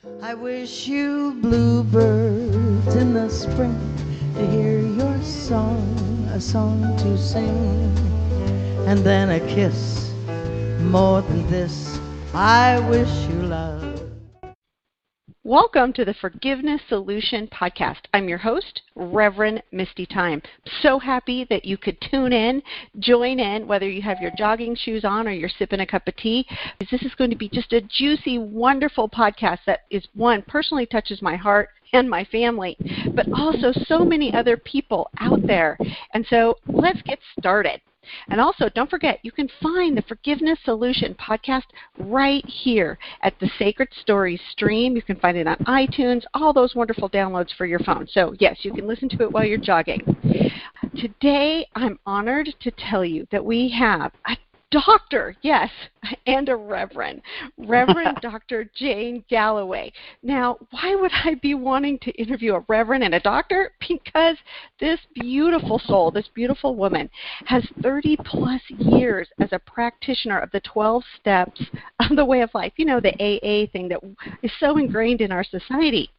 I wish you bluebirds in the spring to hear your song, a song to sing, and then a kiss. More than this, I wish you love. Welcome to the Forgiveness Solution Podcast. I'm your host, Reverend Misty Tyme. So happy that you could tune in, join in, whether you have your jogging shoes on or you're sipping a cup of tea. This is going to be just a juicy, wonderful podcast that is, one, personally touches my heart and my family, but also so many other people out there. And so let's get started. And also, don't forget, you can find the Forgiveness Solution podcast right here at the Sacred Stories stream. You can find it on iTunes, all those wonderful downloads for your phone. So, yes, you can listen to it while you're jogging. Today, I'm honored to tell you that we have a doctor, yes, and a reverend, Reverend Dr. Jane Galloway. Now, why would I be wanting to interview a reverend and a doctor? Because this beautiful soul, this beautiful woman, has 30-plus years as a practitioner of the 12 steps of the way of life. You know, the AA thing that is so ingrained in our society.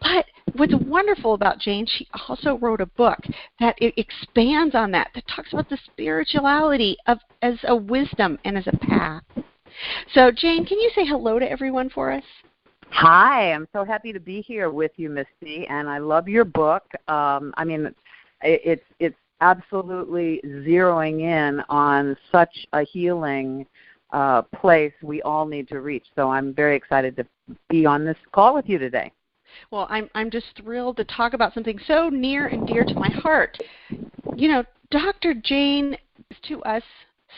But what's wonderful about Jane, she also wrote a book that expands on that talks about the spirituality as a wisdom and as a path. So, Jane, can you say hello to everyone for us? Hi, I'm so happy to be here with you, Misty, and I love your book. It's absolutely zeroing in on such a healing place we all need to reach. So I'm very excited to be on this call with you today. Well, I'm just thrilled to talk about something so near and dear to my heart. You know, Dr. Jane is to us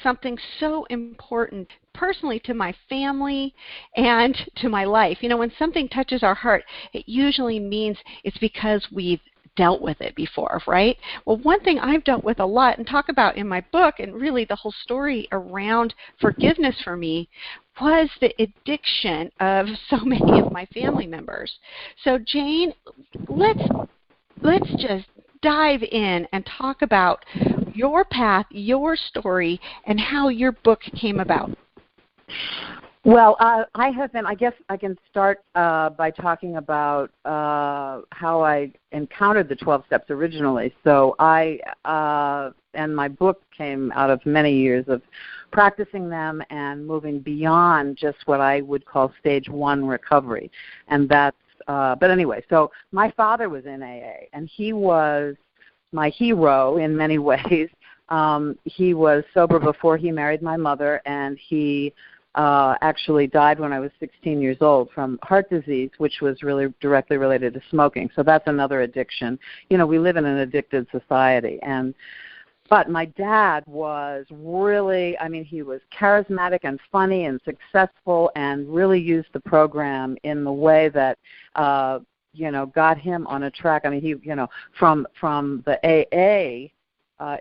something so important personally to my family and to my life. You know, when something touches our heart, it usually means it's because we've dealt with it before, right? Well, one thing I've dealt with a lot and talk about in my book, and really the whole story around forgiveness for me, was the addiction of so many of my family members. So, Jane, let's just dive in and talk about your path, your story, and how your book came about. Well, I guess I can start by talking about how I encountered the 12 steps originally. So and my book came out of many years of practicing them and moving beyond just what I would call stage 1 recovery. And that's, but anyway, so my father was in AA, and he was my hero in many ways. He was sober before he married my mother, and he actually died when I was 16 years old from heart disease, which was really directly related to smoking. So that's another addiction. You know, we live in an addicted society. But my dad was really, he was charismatic and funny and successful and really used the program in the way that, got him on a track. He, from the AA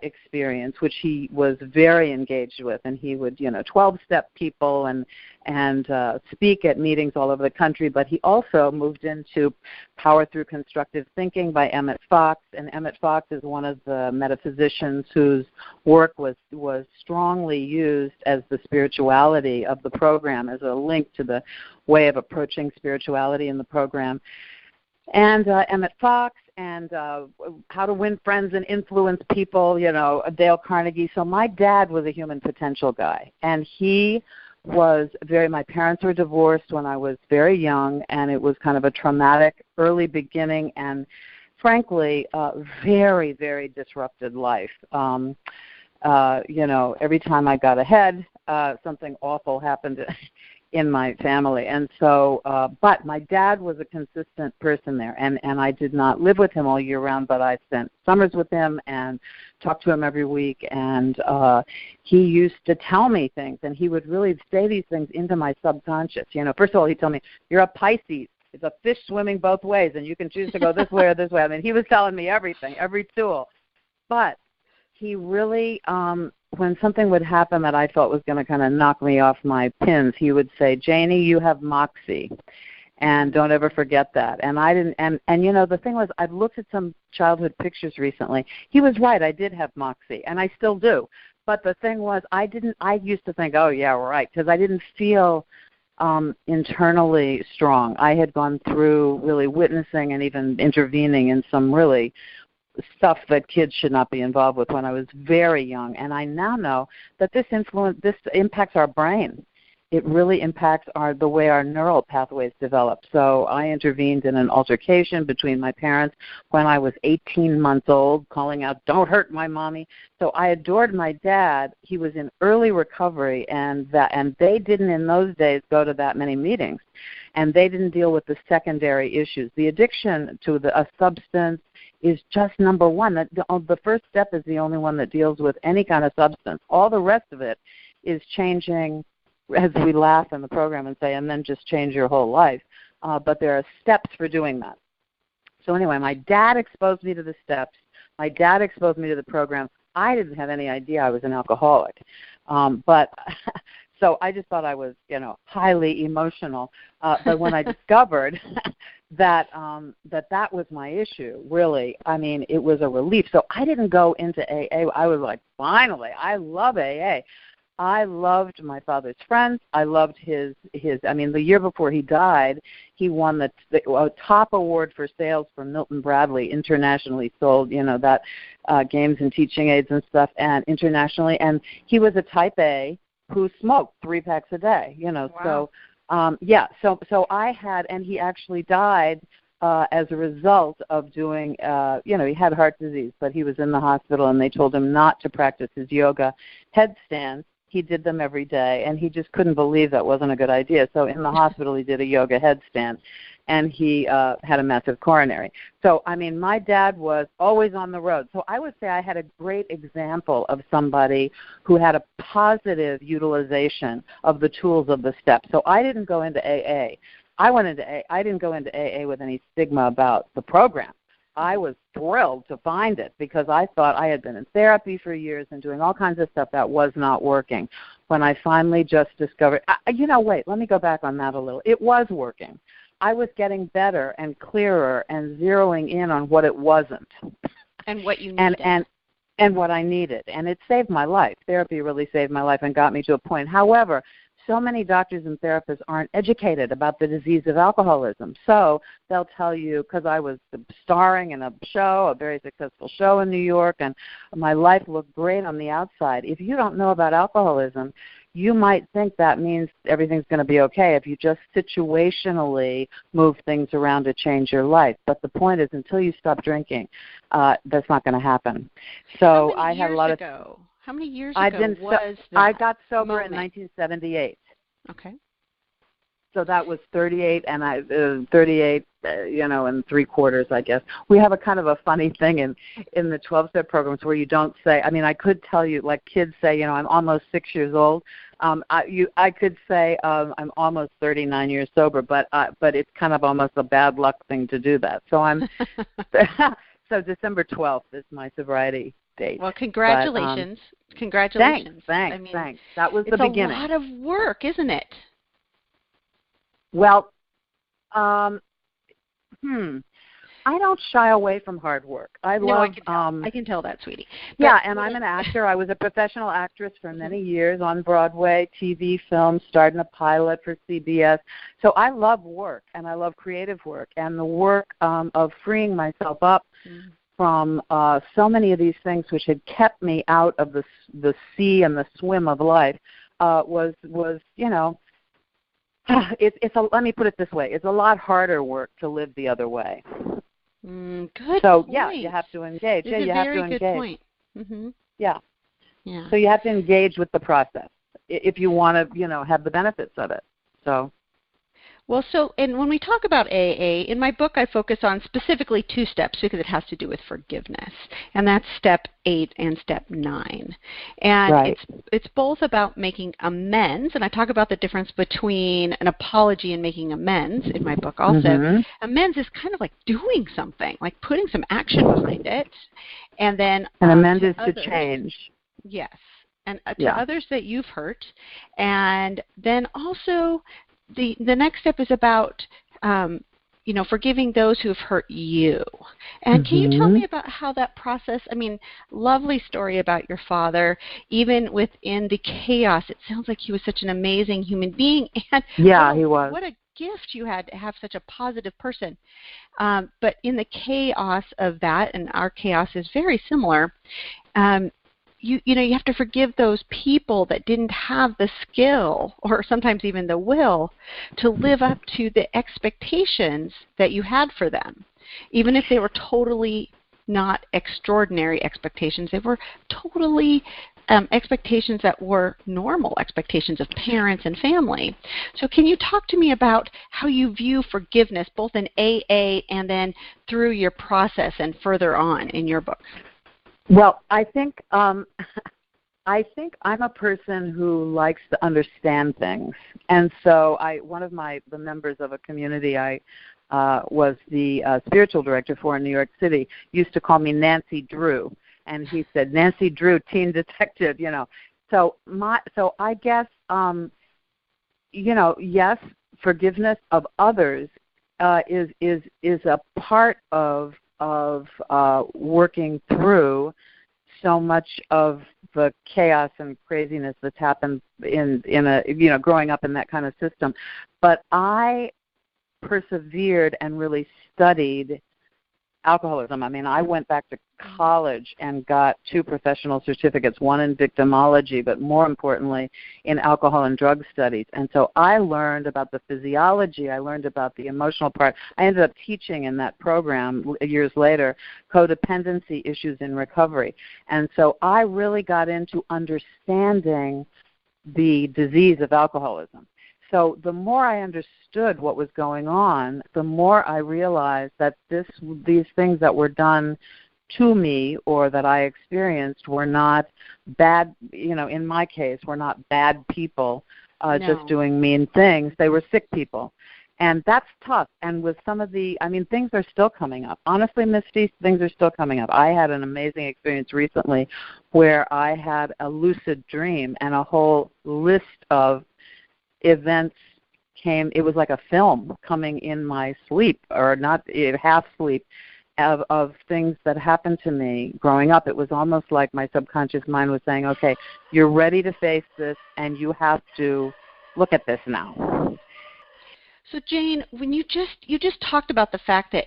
experience, which he was very engaged with, and he would 12-step people and speak at meetings all over the country. But he also moved into Power Through Constructive Thinking by Emmett Fox, and Emmett Fox is one of the metaphysicians whose work was strongly used as the spirituality of the program, as a link to the way of approaching spirituality in the program. And Emmett Fox, and How to Win Friends and Influence People, Dale Carnegie. So my dad was a human potential guy, and he was my parents were divorced when I was very young, and it was kind of a traumatic early beginning and, frankly, very, very disrupted life. Every time I got ahead, something awful happened in my family. And so, but my dad was a consistent person there, and I did not live with him all year round, but I spent summers with him and talked to him every week, and he used to tell me things, and he would really say these things into my subconscious. First of all, he'd tell me, you're a Pisces. It's a fish swimming both ways, and you can choose to go this way or this way. He was telling me everything, every tool. But he really, when something would happen that I felt was going to kind of knock me off my pins, he would say, Janie, you have moxie, and don't ever forget that. And I didn't, and the thing was, I've looked at some childhood pictures recently. He was right, I did have moxie, and I still do. But the thing was, I used to think, oh, yeah, right, because I didn't feel internally strong. I had gone through really witnessing and even intervening in some really stuff that kids should not be involved with when I was very young. And I now know that this impacts our brain. It really impacts the way our neural pathways develop. So I intervened in an altercation between my parents when I was 18 months old, calling out, "Don't hurt my mommy." So I adored my dad. He was in early recovery, and they didn't in those days go to that many meetings, and they didn't deal with the secondary issues. The addiction to a substance is just number one. The first step is the only one that deals with any kind of substance. All the rest of it is changing, as we laugh in the program and say, and then just change your whole life. But there are steps for doing that. So anyway, my dad exposed me to the steps. My dad exposed me to the program. I didn't have any idea I was an alcoholic. So I just thought I was, highly emotional. But when I discovered that was my issue, really, I mean, it was a relief. So I didn't go into AA. I was like, finally, I love AA. I loved my father's friends. I loved his. I mean, the year before he died, he won the top award for sales for Milton Bradley, internationally sold, that games and teaching aids and stuff, and internationally. And he was a type A who smoked 3 packs a day, Wow. So I had, and he actually died as a result of doing, he had heart disease, but he was in the hospital, and they told him not to practice his yoga headstands. He did them every day, and he just couldn't believe that wasn't a good idea. So in the hospital, he did a yoga headstand, and he had a massive coronary. So, I mean, my dad was always on the road. So I would say I had a great example of somebody who had a positive utilization of the tools of the steps. So I didn't go into AA. I didn't go into AA with any stigma about the program. I was thrilled to find it because I thought I had been in therapy for years and doing all kinds of stuff that was not working. When I finally just discovered, wait, let me go back on that a little. It was working. I was getting better and clearer and zeroing in on what it wasn't. And what you needed. And what I needed. And it saved my life. Therapy really saved my life and got me to a point. However, so many doctors and therapists aren't educated about the disease of alcoholism. So they'll tell you, because I was starring in a very successful show in New York, and my life looked great on the outside. If you don't know about alcoholism, you might think that means everything's going to be okay if you just situationally move things around to change your life. But the point is, until you stop drinking, that's not going to happen. So I had a lot of. How many years ago was that? I got sober moment? in 1978. Okay. So that was 38, and 38, and 3/4, I guess. We have a kind of a funny thing in the 12-step programs where you don't say. I mean, I could tell you, like kids say, I'm almost 6 years old. I could say I'm almost 39 years sober, but it's kind of almost a bad luck thing to do that. So I'm. So December 12th is my sobriety date. Well, congratulations. Congratulations. Thanks. That was the beginning. It's a lot of work, isn't it? Well, I don't shy away from hard work. I can tell that, sweetie. But, and I'm an actor. I was a professional actress for many years on Broadway, TV, film, starred in a pilot for CBS. So I love work, and I love creative work, and the work of freeing myself up from so many of these things which had kept me out of the sea and the swim of life was let me put it this way. It's a lot harder work to live the other way. Good So, point. you have to engage. This is you a have very to engage. good point. Mm-hmm. Yeah. Yeah. So you have to engage with the process if you want to, have the benefits of it. So. Well, and when we talk about AA, in my book I focus on specifically 2 steps because it has to do with forgiveness, and that's step 8 and step 9. And right. it's both about making amends, and I talk about the difference between an apology and making amends in my book also. Mm-hmm. Amends is kind of like doing something, like putting some action behind it, and then amends is to change. Yes, and to others that you've hurt, and then also the next step is about forgiving those who've hurt you. And can you tell me about how that process, lovely story about your father, even within the chaos, it sounds like he was such an amazing human being. And yeah, he was. What a gift you had to have such a positive person. But in the chaos of that, and our chaos is very similar, you have to forgive those people that didn't have the skill or sometimes even the will to live up to the expectations that you had for them. Even if they were totally not extraordinary expectations, they were totally expectations that were normal expectations of parents and family. So can you talk to me about how you view forgiveness, both in AA and then through your process and further on in your book? Well, I think I'm a person who likes to understand things, and so one of the members of a community I was the spiritual director for in New York City used to call me Nancy Drew, and he said, "Nancy Drew, teen detective," So I guess yes, forgiveness of others is a part of working through so much of the chaos and craziness that's happened in growing up in that kind of system. But I persevered and really studied alcoholism. I went back to college and got 2 professional certificates, one in victimology, but more importantly in alcohol and drug studies. And so I learned about the physiology, I learned about the emotional part. I ended up teaching in that program years later codependency issues in recovery. And so I really got into understanding the disease of alcoholism. So the more I understood what was going on, the more I realized that these things that were done to me or that I experienced were not bad, in my case, were not bad people just doing mean things. They were sick people. And that's tough. And with some of things are still coming up. Honestly, Misty, things are still coming up. I had an amazing experience recently where I had a lucid dream and a whole list of events came. It was like a film coming in my sleep, or not half sleep, of things that happened to me growing up. It was almost like my subconscious mind was saying, okay, you're ready to face this and you have to look at this now. So Jane, when you just talked about the fact that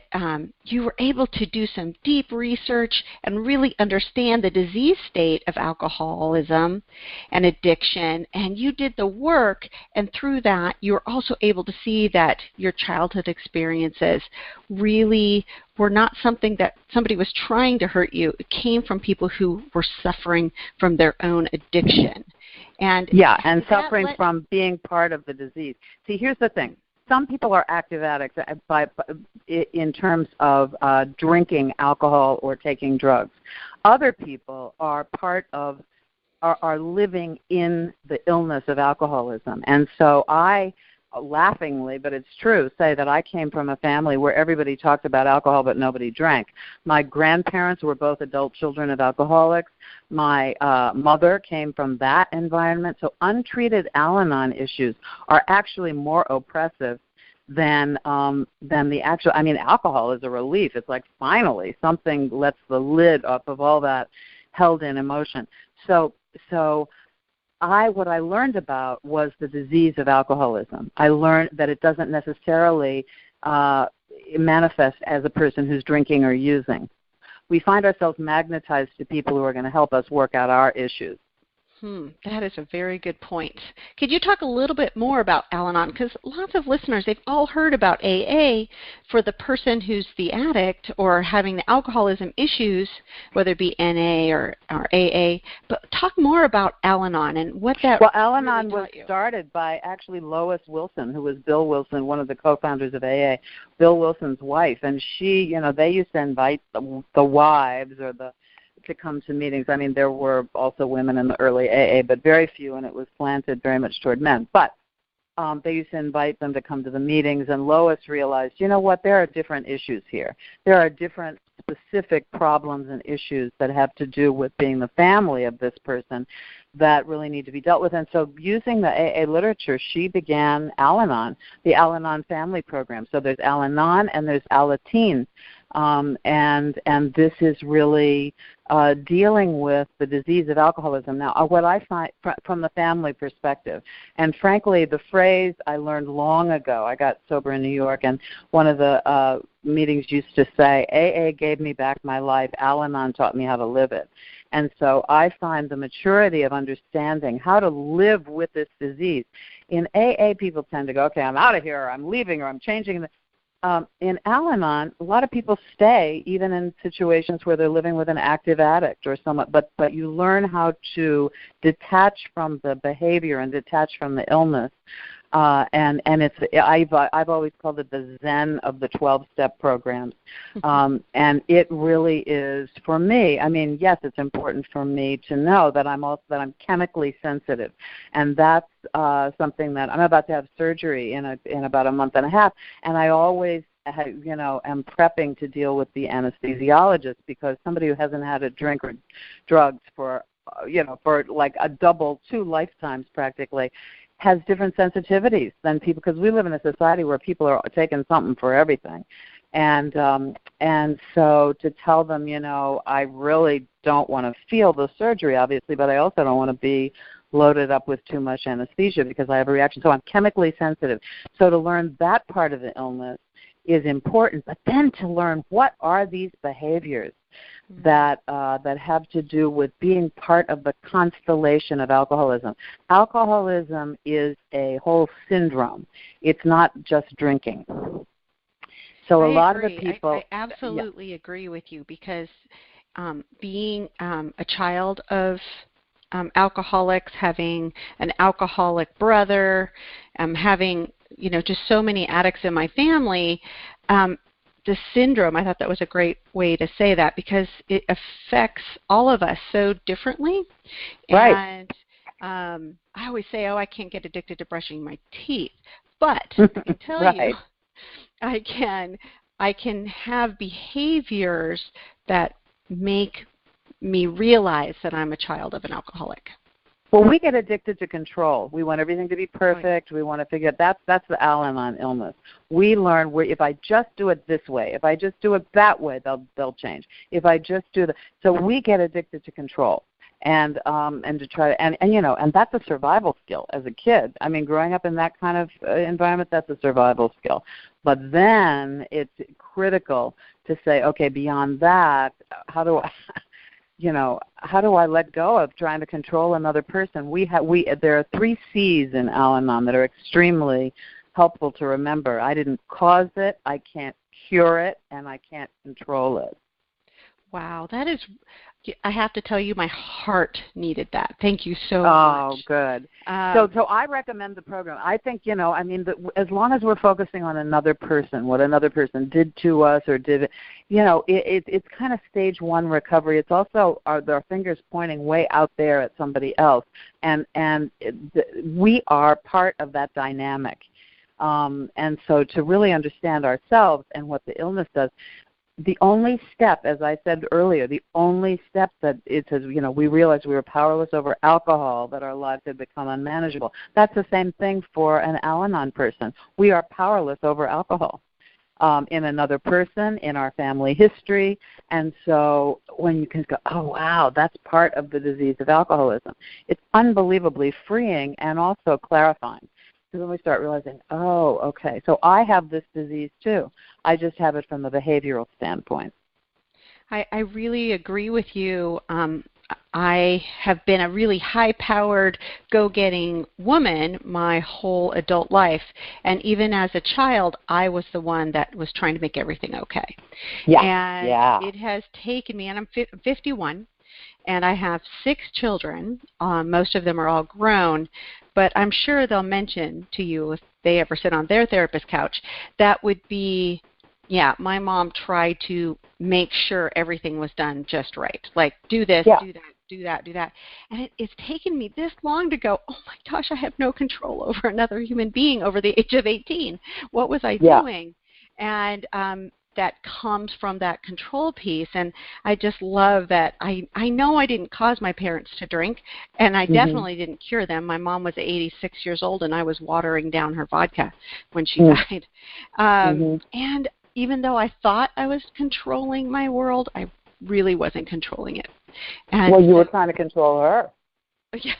you were able to do some deep research and really understand the disease state of alcoholism and addiction, and you did the work, and through that you were also able to see that your childhood experiences really were not something that somebody was trying to hurt you. It came from people who were suffering from their own addiction. And suffering from being part of the disease. See, here's the thing. Some people are active addicts in terms of drinking alcohol or taking drugs. Other people are are living in the illness of alcoholism. And so I laughingly, but it's true, say that I came from a family where everybody talked about alcohol but nobody drank. My grandparents were both adult children of alcoholics. My mother came from that environment. So untreated Al-anon issues are actually more oppressive than the actual. Alcohol is a relief. It's like finally something lets the lid off of all that held in emotion. So what I learned about was the disease of alcoholism. I learned that it doesn't necessarily manifest as a person who's drinking or using. We find ourselves magnetized to people who are going to help us work out our issues. That is a very good point. Could you talk a little bit more about Al-anon? Because lots of listeners, they've all heard about AA for the person who's the addict or having the alcoholism issues, whether it be NA or AA. But talk more about Al-anon and what that Al-anon really was started by actually Lois Wilson, who was Bill Wilson, one of the co-founders of AA, Bill Wilson's wife. And she, they used to invite the wives or to come to meetings. There were also women in the early AA, but very few, and it was slanted very much toward men. But they used to invite them to come to the meetings, and Lois realized, there are different issues here. There are different specific problems and issues that have to do with being the family of this person that really need to be dealt with. And so using the AA literature, she began Al-anon, the Al-anon family program. So there's Al-anon and there's Al-ateen. And this is really dealing with the disease of alcoholism. Now, what I find from the family perspective, and frankly, the phrase I learned long ago, I got sober in New York, and one of the meetings used to say, AA gave me back my life, Al-anon taught me how to live it. And so I find the maturity of understanding how to live with this disease. In AA, people tend to go, okay, I'm out of here, or I'm leaving, or I'm changing. In Al-anon, a lot of people stay even in situations where they're living with an active addict or someone, but you learn how to detach from the behavior and detach from the illness. And it's I've always called it the Zen of the 12-step programs, and it really is for me. I mean, yes, it's important for me to know that I'm chemically sensitive, and that's something that I'm about to have surgery in about a month and a half, and I always am prepping to deal with the anesthesiologist, because somebody who hasn't had a drink or drugs for like a double 2 lifetimes practically has different sensitivities than people, because we live in a society where people are taking something for everything. And so to tell them, I really don't want to feel the surgery, obviously, but I also don't want to be loaded up with too much anesthesia because I have a reaction. So I'm chemically sensitive. So to learn that part of the illness is important, but then to learn what are these behaviors that have to do with being part of the constellation of alcoholism. Alcoholism is a whole syndrome. It's not just drinking. So a lot of the people... I absolutely agree with you, because being a child of alcoholics, having an alcoholic brother, having just so many addicts in my family, the syndrome, I thought that was a great way to say that, because it affects all of us so differently. Right. And I always say, I can't get addicted to brushing my teeth. But I can tell right. you, I can have behaviors that make me realize that I'm a child of an alcoholic. Well, we get addicted to control. We want everything to be perfect. Right. We want to figure that's the Al-anon illness. We learn if I just do it this way, if I just do it that way, they'll change. If I just do so we get addicted to control, and to try to and that's a survival skill as a kid. I mean, growing up in that kind of environment, that's a survival skill. But then it's critical to say, okay, beyond that, how do I let go of trying to control another person? There are 3 C's in Al-anon that are extremely helpful to remember. I didn't cause it, I can't cure it, and I can't control it. Wow, that is, I have to tell you, my heart needed that. Thank you so much. Oh, good. So I recommend the program. I think, as long as we're focusing on another person, what another person did to us or did, it's kind of stage 1 recovery. It's also our fingers pointing way out there at somebody else. And we are part of that dynamic. And so to really understand ourselves and what the illness does, the only step, as I said earlier, that it says, we realized we were powerless over alcohol, that our lives had become unmanageable. That's the same thing for an Al-anon person. We are powerless over alcohol in another person, in our family history. And so when you can go, oh, wow, that's part of the disease of alcoholism, it's unbelievably freeing and also clarifying. So then we start realizing, oh, okay, so I have this disease too. I just have it from a behavioral standpoint. I really agree with you. I have been a really high-powered, go-getting woman my whole adult life. And even as a child, I was the one that was trying to make everything okay. Yeah. And it has taken me, and I'm 51, and I have 6 children. Most of them are all grown. But I'm sure they'll mention to you, if they ever sit on their therapist couch, that would be, my mom tried to make sure everything was done just right. Like, do this, do that. And it's taken me this long to go, oh my gosh, I have no control over another human being over the age of 18. What was I doing? And that comes from that control piece. And I just love that. I know I didn't cause my parents to drink, and I definitely didn't cure them. My mom was 86 years old, and I was watering down her vodka when she died. And even though I thought I was controlling my world, I really wasn't controlling it. And well, you were trying to control her. Yeah.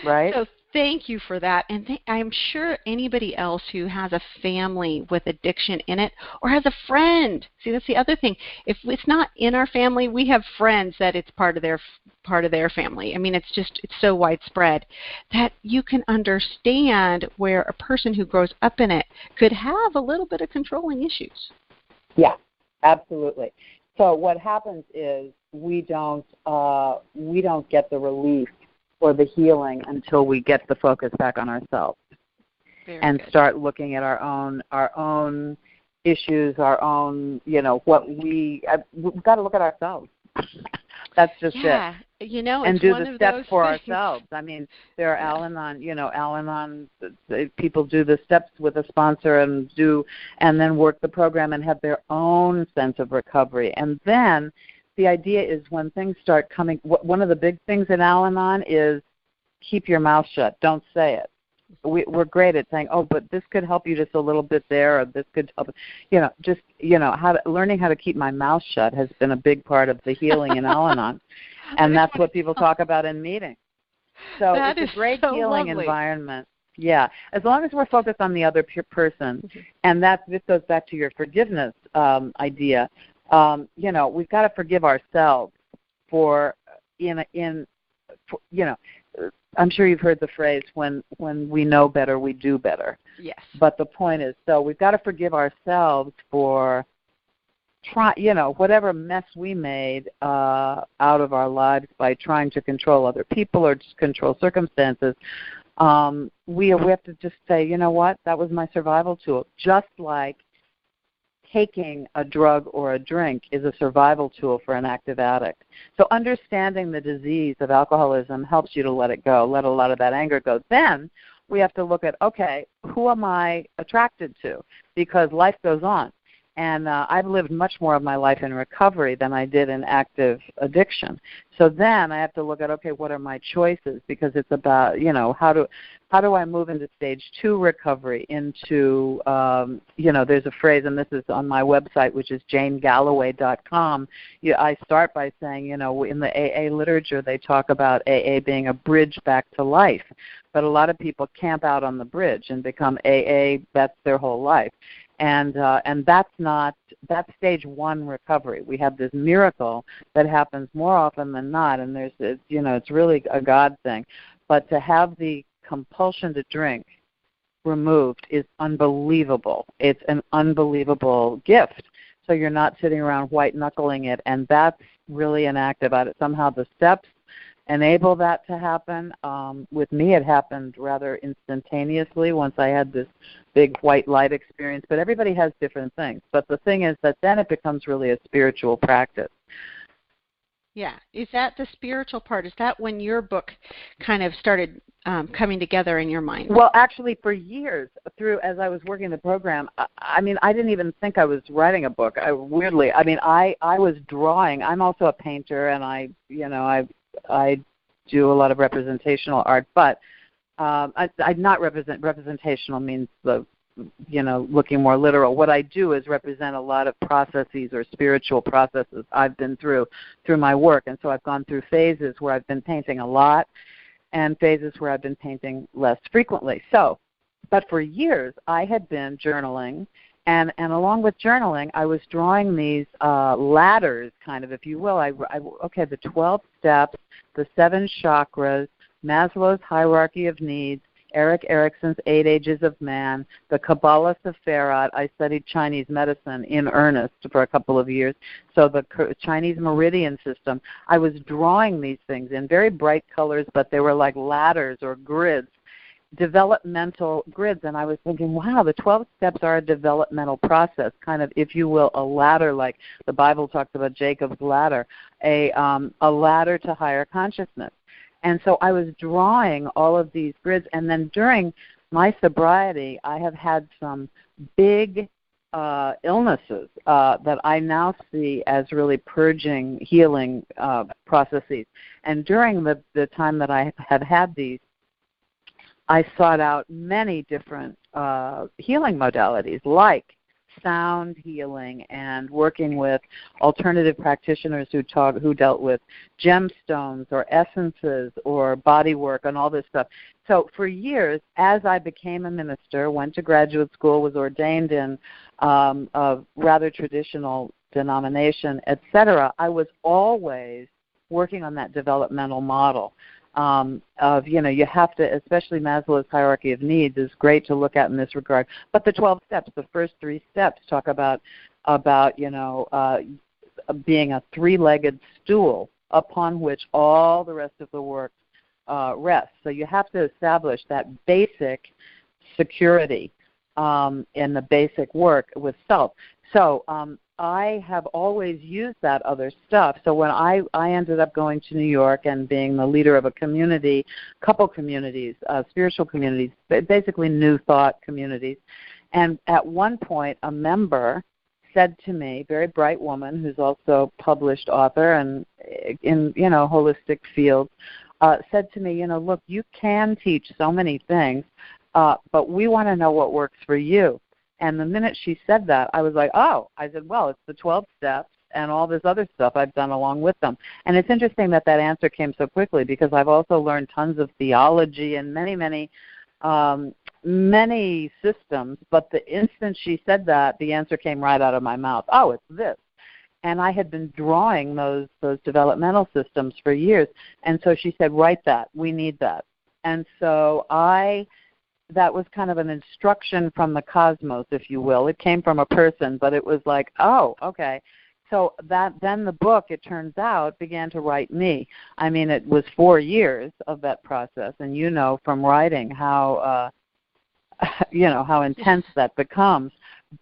Right? So thank you for that. And I'm sure anybody else who has a family with addiction in it or has a friend. See, that's the other thing. If it's not in our family, we have friends that it's part of their family. I mean, it's so widespread that you can understand where a person who grows up in it could have a little bit of controlling issues. Yeah, absolutely. So what happens is we don't get the relief or the healing until we get the focus back on ourselves. Very and good. Start looking at our own issues, our own, we've got to look at ourselves. That's just it. You know, and it's do one the of steps those for things. ourselves. I mean, there are Al-anon people do the steps with a sponsor and then work the program and have their own sense of recovery. And then the idea is when things start coming, one of the big things in Al-anon is keep your mouth shut. Don't say it. We're great at saying, oh, but this could help you just a little bit there, or this could help. Learning how to keep my mouth shut has been a big part of the healing in Al-anon, and that's what people talk about in meetings. So it's a great healing environment. Yeah, as long as we're focused on the other person, and this goes back to your forgiveness idea. We've got to forgive ourselves for I'm sure you've heard the phrase, when we know better, we do better. Yes. But the point is, so we've got to forgive ourselves for whatever mess we made out of our lives by trying to control other people or just control circumstances. We have to just say, you know what, that was my survival tool. Just like taking a drug or a drink is a survival tool for an active addict. So understanding the disease of alcoholism helps you to let it go, let a lot of that anger go. Then we have to look at, okay, who am I attracted to? Because life goes on. And I've lived much more of my life in recovery than I did in active addiction. So then I have to look at, okay, what are my choices? Because it's about, how do I move into stage 2 recovery into, there's a phrase, and this is on my website, which is janegalloway.com. I start by saying, in the AA literature, they talk about AA being a bridge back to life. But a lot of people camp out on the bridge and become AA, that's their whole life. And that's stage 1 recovery. We have this miracle that happens more often than not, and it's really a God thing. But to have the compulsion to drink removed is unbelievable. It's an unbelievable gift. So you're not sitting around white-knuckling it, and that's really an act about it. Somehow the steps enable that to happen. With me, it happened rather instantaneously once I had this big white light experience, but everybody has different things. But the thing is that then it becomes really a spiritual practice. Yeah. Is that the spiritual part? Is that when your book kind of started coming together in your mind? Well, actually, for years, as I was working the program, I didn't even think I was writing a book. I was drawing. I'm also a painter, and I do a lot of representational art, but representational means looking more literal. What I do is represent a lot of processes or spiritual processes I've been through my work. And so I've gone through phases where I've been painting a lot and phases where I've been painting less frequently. But for years I had been journaling, and along with journaling, I was drawing these ladders, kind of, if you will. The 12 steps, the 7 chakras, Maslow's hierarchy of needs, Erik Erikson's 8 Ages of Man, the Kabbalah Sephirot. I studied Chinese medicine in earnest for a couple of years. So the Chinese meridian system, I was drawing these things in very bright colors, but they were like ladders or grids, developmental grids. And I was thinking, wow, the 12 steps are a developmental process, kind of, if you will, a ladder, like the Bible talks about Jacob's ladder, a ladder to higher consciousness. And so I was drawing all of these grids, and then during my sobriety, I have had some big illnesses that I now see as really purging, healing processes. And during the time that I have had these, I sought out many different healing modalities, like sound healing and working with alternative practitioners who dealt with gemstones or essences or body work and all this stuff. So for years, as I became a minister, went to graduate school, was ordained in a rather traditional denomination, etc., I was always working on that developmental model. You have to, especially Maslow's hierarchy of needs is great to look at in this regard. But the 12 steps, the first 3 steps talk about being a 3-legged stool upon which all the rest of the work rests. So you have to establish that basic security in the basic work with self. So I have always used that other stuff. So when I ended up going to New York and being the leader of a community, couple communities, spiritual communities, basically new thought communities, and at one point a member said to me, very bright woman who's also published author and in holistic fields, said to me, look, you can teach so many things, but we want to know what works for you. And the minute she said that, I was like, oh. I said, well, it's the 12 steps and all this other stuff I've done along with them. And it's interesting that answer came so quickly because I've also learned tons of theology and many, many, many systems. But the instant she said that, the answer came right out of my mouth. Oh, it's this. And I had been drawing those developmental systems for years. And so she said, write that. We need that. And so that was kind of an instruction from the cosmos, if you will. It came from a person, but it was like, oh, okay. So then the book, it turns out, began to write me. I mean, it was 4 years of that process, and from writing how, how intense that becomes.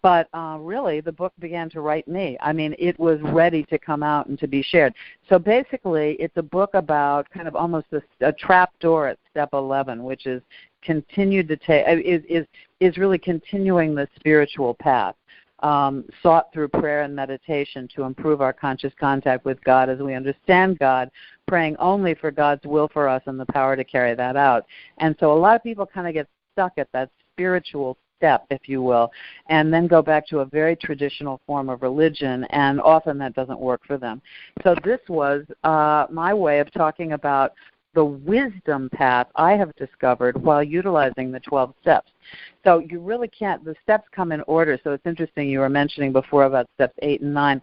But really, the book began to write me. I mean, it was ready to come out and to be shared. So basically, it's a book about kind of almost a trap door at step 11, which is is really continuing the spiritual path, sought through prayer and meditation to improve our conscious contact with God as we understand God, praying only for God's will for us and the power to carry that out. And so a lot of people kind of get stuck at that spiritual step, if you will, and then go back to a very traditional form of religion, and often that doesn't work for them. So this was my way of talking about the wisdom path I have discovered while utilizing the 12 steps. So you really can't, the steps come in order. So it's interesting, you were mentioning before about steps 8 and 9.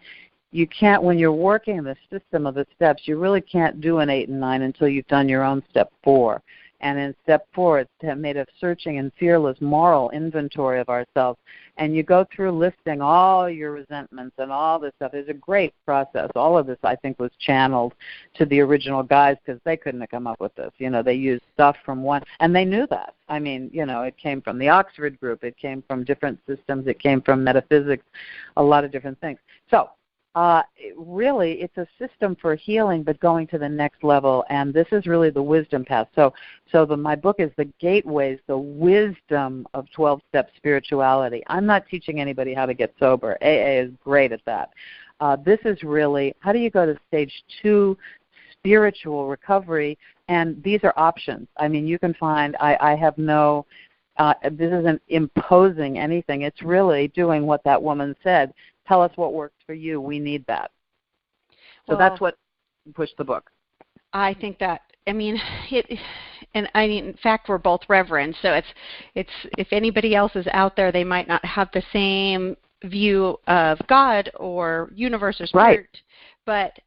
You can't, when you're working the system of the steps, you really can't do an 8 and 9 until you've done your own step 4. And in step 4, it's made of searching and fearless moral inventory of ourselves. And you go through listing all your resentments and all this stuff. It's a great process. All of this, I think, was channeled to the original guys because they couldn't have come up with this. They used stuff from one, and they knew that. I mean, it came from the Oxford group. It came from different systems. It came from metaphysics, a lot of different things. So really, it's a system for healing, but going to the next level, and this is really the wisdom path. So my book is The Gateways, the wisdom of 12-step spirituality. I'm not teaching anybody how to get sober. AA is great at that. This is really, how do you go to stage 2 spiritual recovery, and these are options. I mean, you can find, I have no, this isn't imposing anything. It's really doing what that woman said. Tell us what works for you. We need that. So that's what pushed the book. I think that, in fact, we're both reverends, so it's if anybody else is out there, they might not have the same view of God or universe or spirit, right. But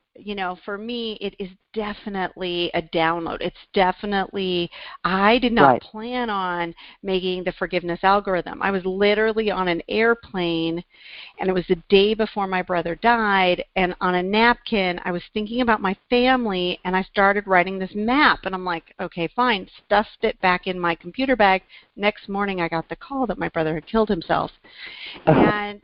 for me, it is definitely a download. It's definitely, I did not plan on making the forgiveness algorithm. I was literally on an airplane, and it was the day before my brother died, and on a napkin, I was thinking about my family, and I started writing this map, and I'm like, okay, fine, stuffed it back in my computer bag. Next morning, I got the call that my brother had killed himself. And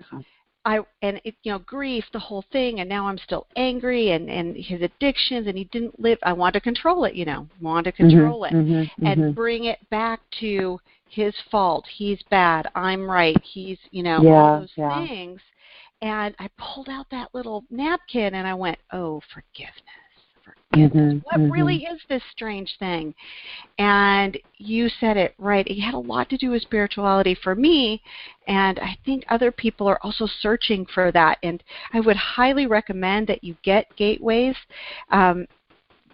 grief, the whole thing, and now I'm still angry, and his addictions, and he didn't live. I want to control it, and bring it back to his fault, he's bad, I'm right, he's, all those things. And I pulled out that little napkin and I went, oh, forgiveness. What really is this strange thing? And you said it right. It had a lot to do with spirituality for me, and I think other people are also searching for that. And I would highly recommend that you get Gateways.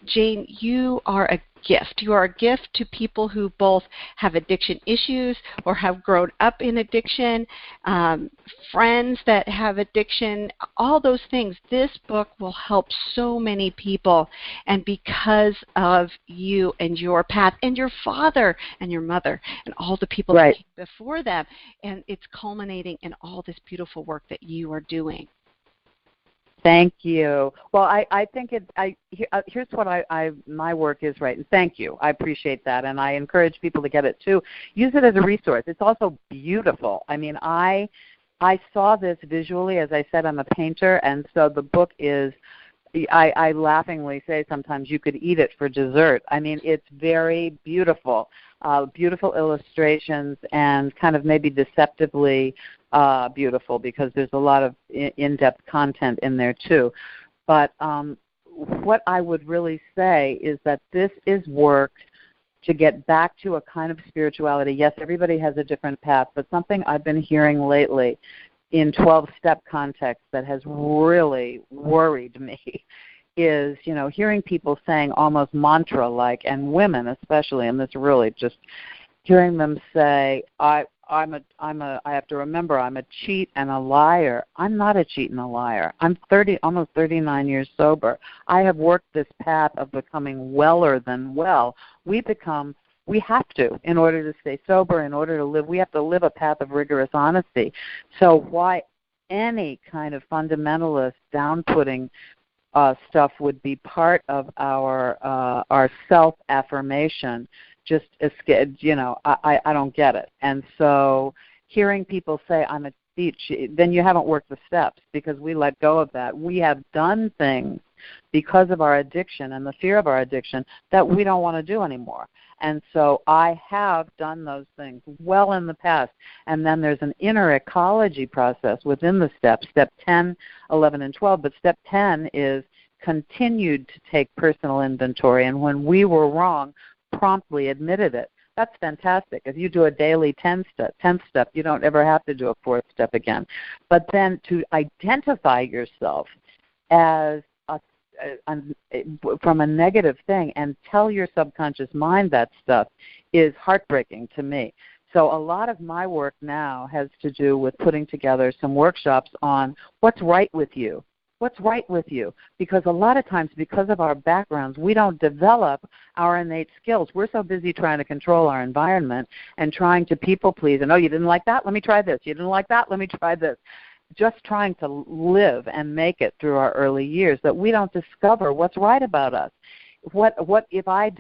Jane, you are a gift. You are a gift to people who both have addiction issues or have grown up in addiction, friends that have addiction, all those things. This book will help so many people, and because of you and your path and your father and your mother and all the people that came before them, and it's culminating in all this beautiful work that you are doing. Thank you. Well, I think here's what my work is, right? And thank you. I appreciate that, and I encourage people to get it too. Use it as a resource. It's also beautiful. I mean, I saw this visually. As I said, I'm a painter, and so the book is. I laughingly say sometimes you could eat it for dessert. I mean, it's very beautiful, beautiful illustrations, and kind of maybe deceptively beautiful because there's a lot of in-depth content in there too. But what I would really say is that this is work to get back to a kind of spirituality. Yes, everybody has a different path, but something I've been hearing lately in 12-step context that has really worried me is, hearing people saying almost mantra-like, and women especially, and this really just hearing them say, I have to remember I'm a cheat and a liar. I'm not a cheat and a liar. I'm almost 39 years sober. I have worked this path of becoming weller than well. We have to, in order to stay sober, in order to live, we have to live a path of rigorous honesty. So why any kind of fundamentalist down-putting stuff would be part of our self-affirmation, just, I don't get it. And so hearing people say, I'm a thief, then you haven't worked the steps, because we let go of that. We have done things because of our addiction and the fear of our addiction that we don't want to do anymore. And so I have done those things well in the past. And then there's an inner ecology process within the steps, step 10, 11, and 12. But step 10 is continued to take personal inventory. And when we were wrong, promptly admitted it. That's fantastic. If you do a daily 10th step, you don't ever have to do a 4th step again. But then to identify yourself as from a negative thing and tell your subconscious mind that stuff is heartbreaking to me. So a lot of my work now has to do with putting together some workshops on what's right with you. What's right with you? Because a lot of times, because of our backgrounds, we don't develop our innate skills. We're so busy trying to control our environment and trying to people please. And, oh, you didn't like that? Let me try this. You didn't like that? Let me try this. Just trying to live and make it through our early years, that we don't discover what's right about us. What if I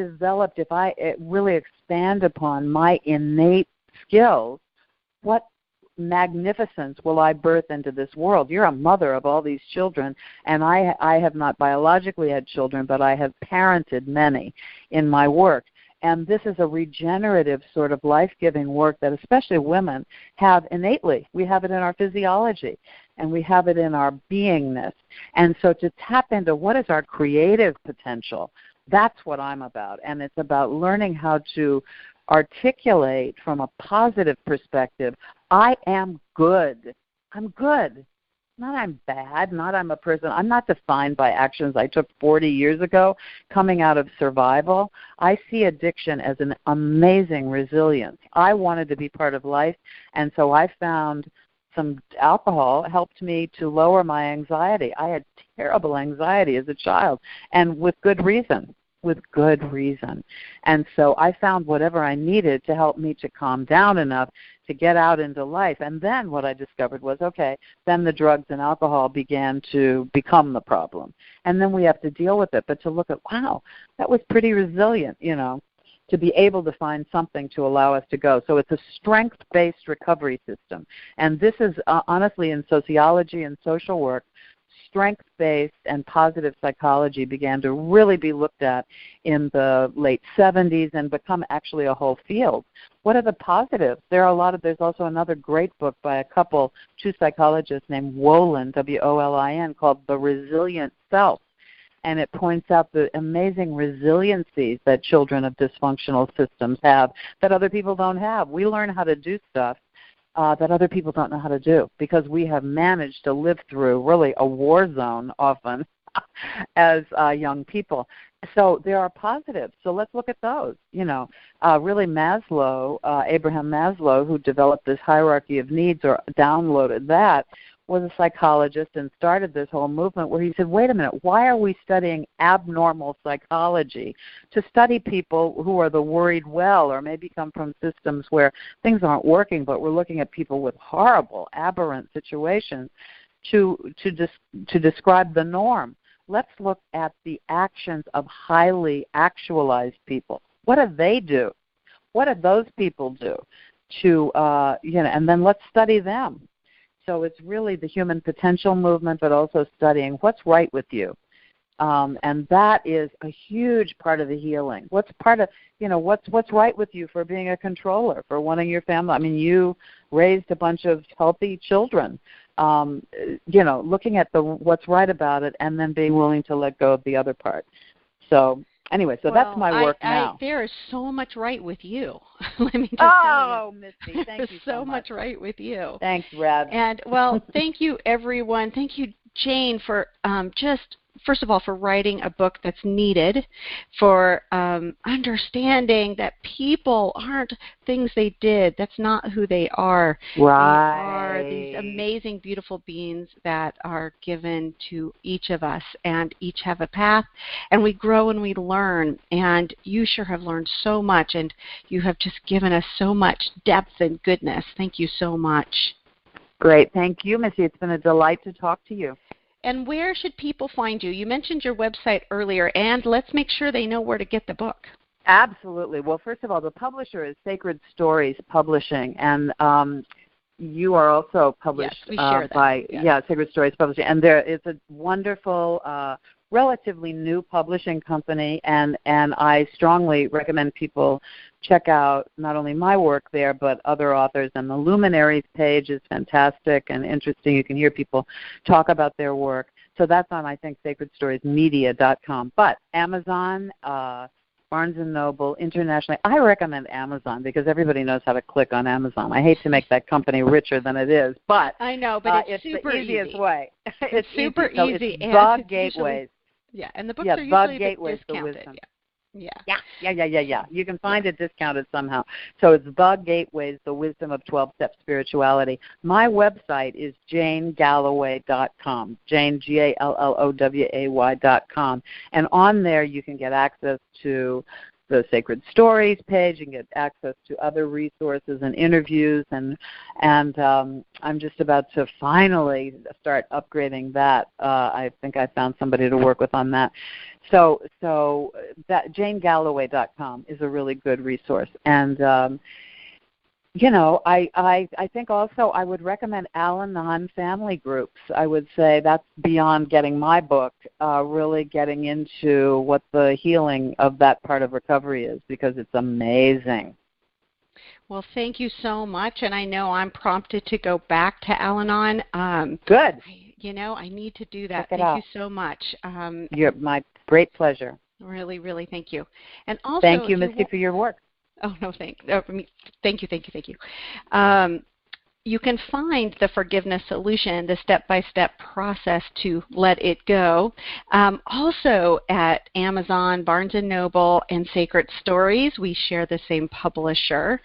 really expand upon my innate skills, what magnificence will I birth into this world? You're a mother of all these children, and I have not biologically had children, but I have parented many in my work. And this is a regenerative sort of life-giving work that especially women have innately. We have it in our physiology, and we have it in our beingness. And so to tap into what is our creative potential, that's what I'm about. And it's about learning how to articulate from a positive perspective, I am good. I'm good. Not I'm bad, not I'm a person. I'm not defined by actions I took 40 years ago coming out of survival. I see addiction as an amazing resilience. I wanted to be part of life, and so I found some alcohol helped me to lower my anxiety. I had terrible anxiety as a child, and with good reason. And so I found whatever I needed to help me to calm down enough to get out into life. And then what I discovered was, okay, then the drugs and alcohol began to become the problem. And then we have to deal with it. But to look at, wow, that was pretty resilient, to be able to find something to allow us to go. So it's a strength-based recovery system. And this is, honestly, in sociology and social work, strength-based and positive psychology began to really be looked at in the late 70s and become actually a whole field. What are the positives? There's also another great book by a couple, two psychologists named Wolin, W-O-L-I-N, called The Resilient Self. And it points out the amazing resiliencies that children of dysfunctional systems have that other people don't have. We learn how to do stuff that other people don't know how to do because we have managed to live through really a war zone often as young people. So there are positives. So let's look at those. Really Maslow, Abraham Maslow, who developed this hierarchy of needs or downloaded that, was a psychologist and started this whole movement where he said, wait a minute, why are we studying abnormal psychology? To study people who are the worried well or maybe come from systems where things aren't working, but we're looking at people with horrible, aberrant situations to describe the norm. Let's look at the actions of highly actualized people. What do they do? What do those people do? And then let's study them. So it's really the human potential movement, but also studying what's right with you. And that is a huge part of the healing. What's right with you for being a controller, for wanting your family? I mean, you raised a bunch of healthy children. Looking at what's right about it and then being willing to let go of the other part. So anyway, that's my work now. There is so much right with you. Let me just tell you. Misty, thank you so much right with you. Thanks, Rev. And, thank you, everyone. Thank you, Jane, for first of all, for writing a book that's needed, for understanding that people aren't things they did. That's not who they are. Right. They are these amazing, beautiful beings that are given to each of us, and each have a path, and we grow and we learn. And you sure have learned so much, and you have just given us so much depth and goodness. Thank you so much. Great. Thank you, Missy. It's been a delight to talk to you. And where should people find you? You mentioned your website earlier, and let's make sure they know where to get the book. Absolutely. Well, first of all, the publisher is Sacred Stories Publishing, and you are also published by Sacred Stories Publishing. And there is a wonderful, relatively new publishing company, and I strongly recommend people check out not only my work there, but other authors. And the Luminaries page is fantastic and interesting. You can hear people talk about their work. So that's on, I think, sacredstoriesmedia.com. But Amazon, Barnes & Noble, internationally, I recommend Amazon because everybody knows how to click on Amazon. I hate to make that company richer than it is, but I know, but it's super the easiest easy. way. It's super so easy. It's The Gateways. And the books are usually Gateways, discounted. Yeah. You can find it discounted somehow. So it's The Gateways, The Wisdom of 12-Step Spirituality. My website is janegalloway.com, Jane, Galloway.com. And on there you can get access to the Sacred Stories page. You can get access to other resources and interviews, and I'm just about to finally start upgrading that. I think I found somebody to work with on that. So that janegalloway.com is a really good resource. And I think also I would recommend Al-anon family groups. I would say that's beyond getting my book, really getting into what the healing of that part of recovery is, because it's amazing. Well, thank you so much, and I know I'm prompted to go back to Al-anon. Good. I need to do that. Thank you so much. My great pleasure. Really, really, thank you. And also, thank you, Misty, for your work. Oh, no, thank you. You can find the forgiveness solution, the step-by-step process to let it go, also at Amazon, Barnes & Noble, and Sacred Stories. We share the same publisher.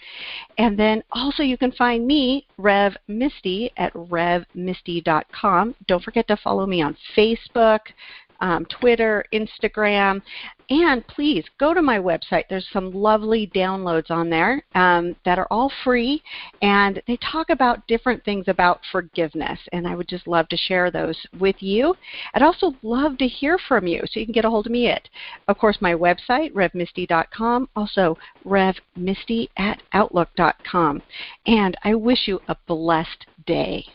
And then also you can find me, Rev Misty, at revmisty.com. Don't forget to follow me on Facebook, Twitter, Instagram, and please go to my website. There's some lovely downloads on there that are all free, and they talk about different things about forgiveness, and I would just love to share those with you. I'd also love to hear from you, so you can get a hold of me at, of course, my website, revmisty.com, also revmisty@outlook.com, and I wish you a blessed day.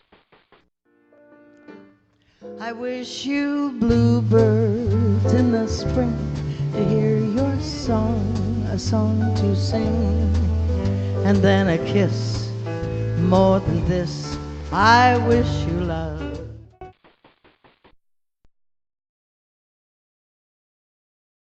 I wish you bluebirds in the spring to hear your song, a song to sing, and then a kiss. More than this, I wish you love.